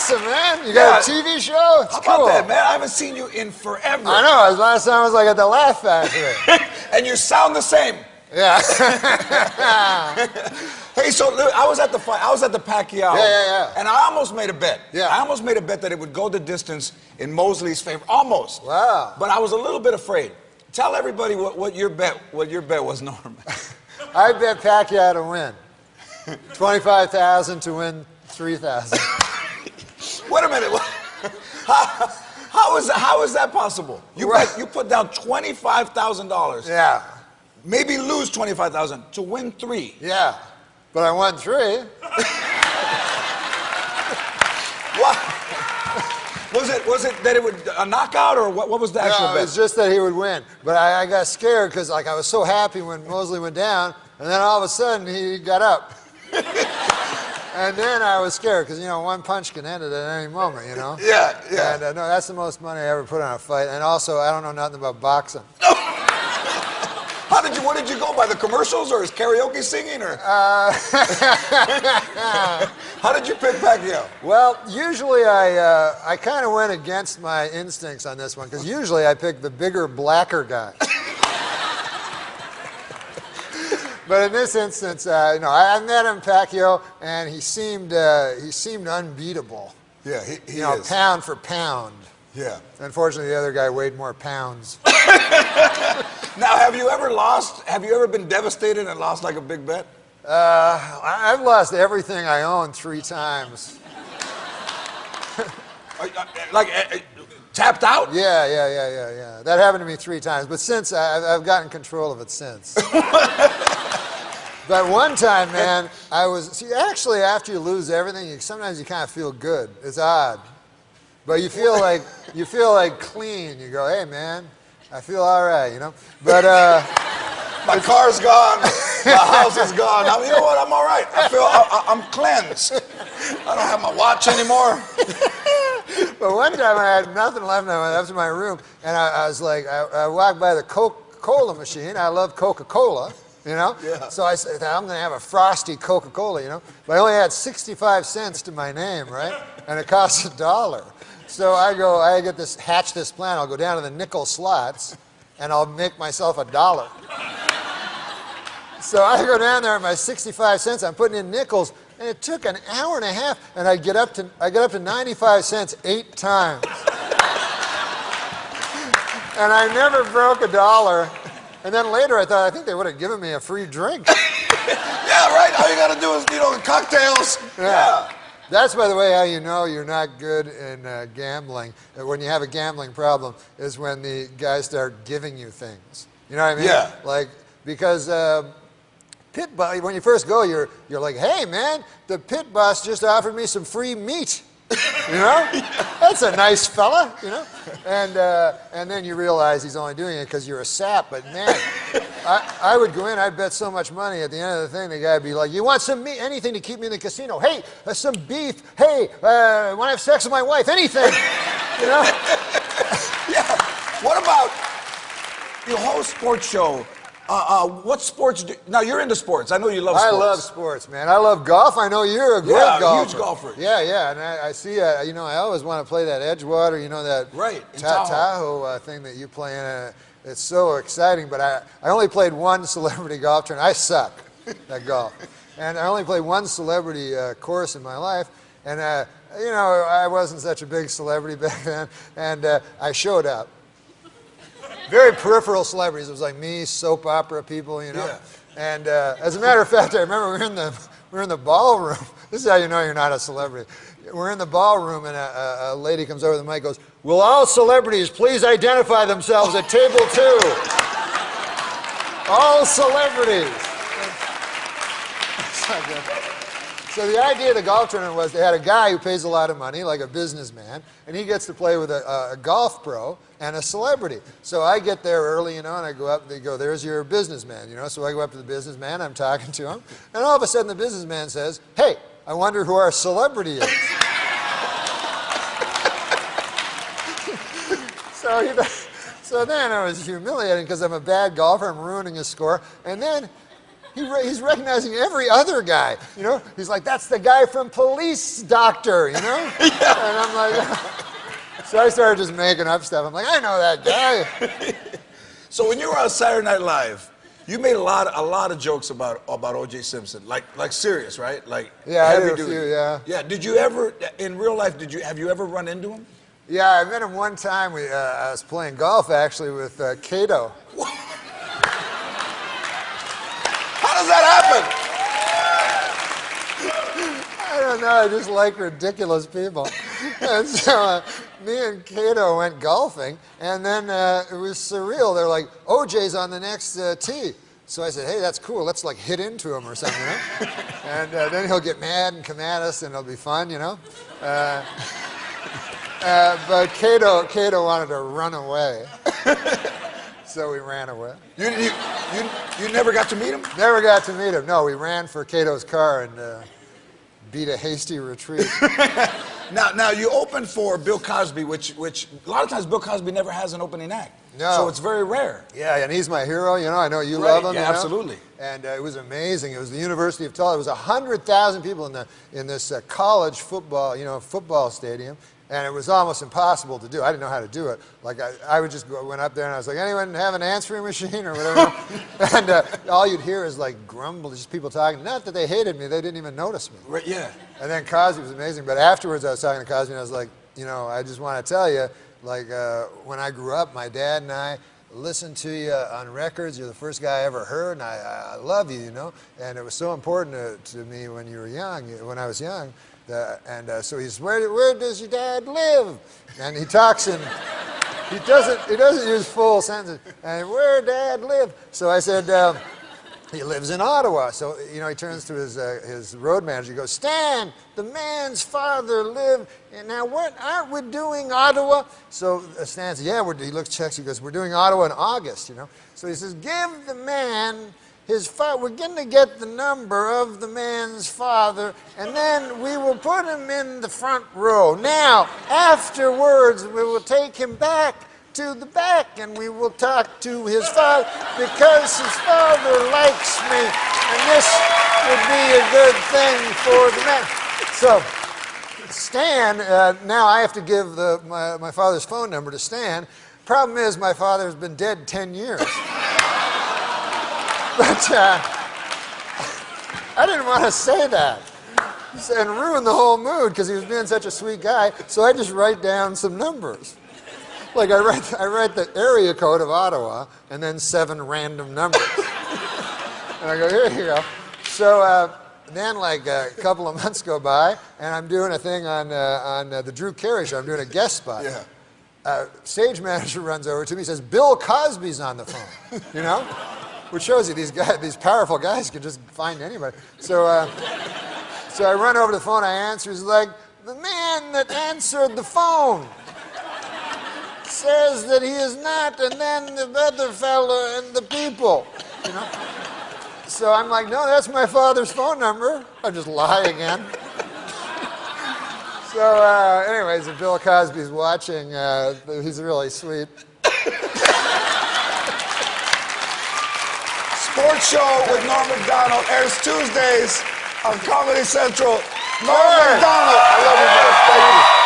awesome, man. You got a TV show? It's How cool. about that, man? I haven't seen you in forever. I know. Last time I was like at the Laugh Factory. And you sound the same. Yeah. Hey, so look, I was at the fight. I was at the Pacquiao. Yeah. And I almost made a bet. Yeah. I almost made a bet that it would go the distance in Mosley's favor. Almost. Wow. But I was a little bit afraid. Tell everybody what your bet was, Norm. I bet Pacquiao to win. 25,000 to win 3,000. Wait a minute. How is that possible? You put down $25,000. Yeah. Maybe lose 25,000 to win 3. Yeah. But I won 3. What? Was it that it would a knockout or what was the actual bet? No, it was just that he would win. But I got scared because I was so happy when Mosley went down, and then all of a sudden he got up. And then I was scared because, one punch can end it at any moment, Yeah. And no, that's the most money I ever put on a fight. And also, I don't know nothing about boxing. What did you go by, the commercials or his karaoke singing or? How did you pick Pacquiao? Well, usually I kind of went against my instincts on this one because usually I pick the bigger, blacker guy. But in this instance, I met him, Pacquiao, and he seemed unbeatable. Yeah, he is. Pound for pound. Yeah. Unfortunately, the other guy weighed more pounds. Now, have you ever lost? Have you ever been devastated and lost like a big bet? I've lost everything I own 3 times. Tapped out? Yeah. That happened to me 3 times, but since I've gotten control of it since. But one time, man, actually after you lose everything, sometimes you kind of feel good. It's odd. But you feel like clean. You go, hey man, I feel all right, But my car's gone, my house is gone. You know what? I'm all right. I'm cleansed. I don't have my watch anymore. But one time I had nothing left, and I went up to my room, and I was like, I walked by the Coca-Cola machine. I love Coca-Cola. Yeah. So I said, I'm going to have a frosty Coca-Cola, But I only had 65 cents to my name, right? And it costs $1. So I hatch this plan. I'll go down to the nickel slots, and I'll make myself $1. So I go down there with my 65 cents. I'm putting in nickels, and it took an hour and a half, and I get up to 95 cents 8 times. And I never broke $1. And then later I think they would have given me a free drink. Yeah, right. All you got to do is, cocktails. Yeah. That's, by the way, how you know you're not good in gambling. When you have a gambling problem is when the guys start giving you things. You know what I mean? Yeah. Because pit boss, when you first go, you're like, hey man, the pit boss just offered me some free meat. That's a nice fella, and then you realize he's only doing it because you're a sap. But man, I would go in, I'd bet so much money. At the end of the thing, the guy'd be like, you want some meat, anything to keep me in the casino? Hey, some beef. Hey, want to have sex with my wife? Anything, Yeah. What about your whole sports show? What sports now you're into sports. I know you love sports. I love sports, man. I love golf. I know you're a great golfer. Huge golfer. Yeah. And I see, I always want to play that Edgewater, that right, Tahoe thing that you play in. It's so exciting, but I only played one celebrity golf tournament. I suck at golf. And I only played one celebrity course in my life. And, I wasn't such a big celebrity back then. And I showed up. Very peripheral celebrities. It was like me, soap opera people, Yeah. And as a matter of fact, I remember we were in the ballroom. This is how you know you're not a celebrity. We're in the ballroom, and a lady comes over the mic and goes, will all celebrities please identify themselves at table 2? All celebrities. So the idea of the golf tournament was they had a guy who pays a lot of money, like a businessman, and he gets to play with a golf pro and a celebrity. So I get there early, and I go up, and they go, there's your businessman, So I go up to the businessman, I'm talking to him, and all of a sudden the businessman says, hey, I wonder who our celebrity is. So then it was humiliating because I'm a bad golfer, I'm ruining his score, and then he's recognizing every other guy. You know, he's like, that's the guy from Police Doctor. You know, and I'm like, so I started just making up stuff. I'm like, I know that guy. So when you were on Saturday Night Live, you made a lot of jokes about O.J. Simpson, like serious, right? Like yeah, heavy I did a duty. few, yeah. Yeah. Did you ever, in real life, have you ever run into him? Yeah, I met him one time. I was playing golf actually with Cato. How does that happen? I don't know. I just like ridiculous people. And so me and Cato went golfing, and then it was surreal. They're like, OJ's on the next tee. So I said, hey, that's cool. Let's like hit into him or something, you know? And then he'll get mad and come at us, and it'll be fun, you know? But Cato wanted to run away. So we ran away. You never got to meet him? Never got to meet him. No, we ran for Cato's car and beat a hasty retreat. Now you opened for Bill Cosby, which a lot of times Bill Cosby never has an opening act. No. So it's very rare. Yeah, and he's my hero. You know, I know you love him. Yeah, you know? absolutely. And it was amazing. It was the University of Tulsa. It was 100,000 people in this college football stadium. And it was almost impossible to do. I didn't know how to do it. Like I would just went up there and I was like, anyone have an answering machine or whatever? And all you'd hear is like grumble, just people talking. Not that they hated me, they didn't even notice me. Right, yeah. And then Cosby was amazing. But afterwards I was talking to Cosby and I was like, you know, I just want to tell you, like when I grew up, my dad and I listened to you on records. You're the first guy I ever heard, and I love you, you know. And it was so important to me when you were young, when I was young. So he says, where does your dad live? And he talks and he doesn't use full sentences. And where dad live? So I said, he lives in Ottawa. So, you know, he turns to his road manager. He goes, Stan, the man's father lived. And now what, aren't we doing Ottawa? So Stan says, yeah, he checks, he goes, we're doing Ottawa in August, you know. So he says, give the man his father, we're going to get the number of the man's father, and then we will put him in the front row. Now, afterwards, we will take him back to the back, and we will talk to his father, because his father likes me, and this would be a good thing for the man. So, Stan, now I have to give my father's phone number to Stan. Problem is, my father's been dead 10 years. But I didn't want to say that and ruin the whole mood because he was being such a sweet guy. So I just write down some numbers. Like I write the area code of Ottawa and then 7 random numbers. And I go, here you go. So then like a couple of months go by and I'm doing a thing on the Drew Carey show. I'm doing a guest spot. Yeah. Stage manager runs over to me and says, Bill Cosby's on the phone, you know? Which shows you these powerful guys can just find anybody. So I run over to the phone, I answer, he's like, the man that answered the phone says that he is not, and then the other fella and the people, you know? So I'm like, no, that's my father's phone number. I just lie again. So anyways, if Bill Cosby's watching, he's really sweet. Sports Show with Norm Macdonald airs Tuesdays on Comedy Central. Norm Macdonald. I love you, brother. Thank you.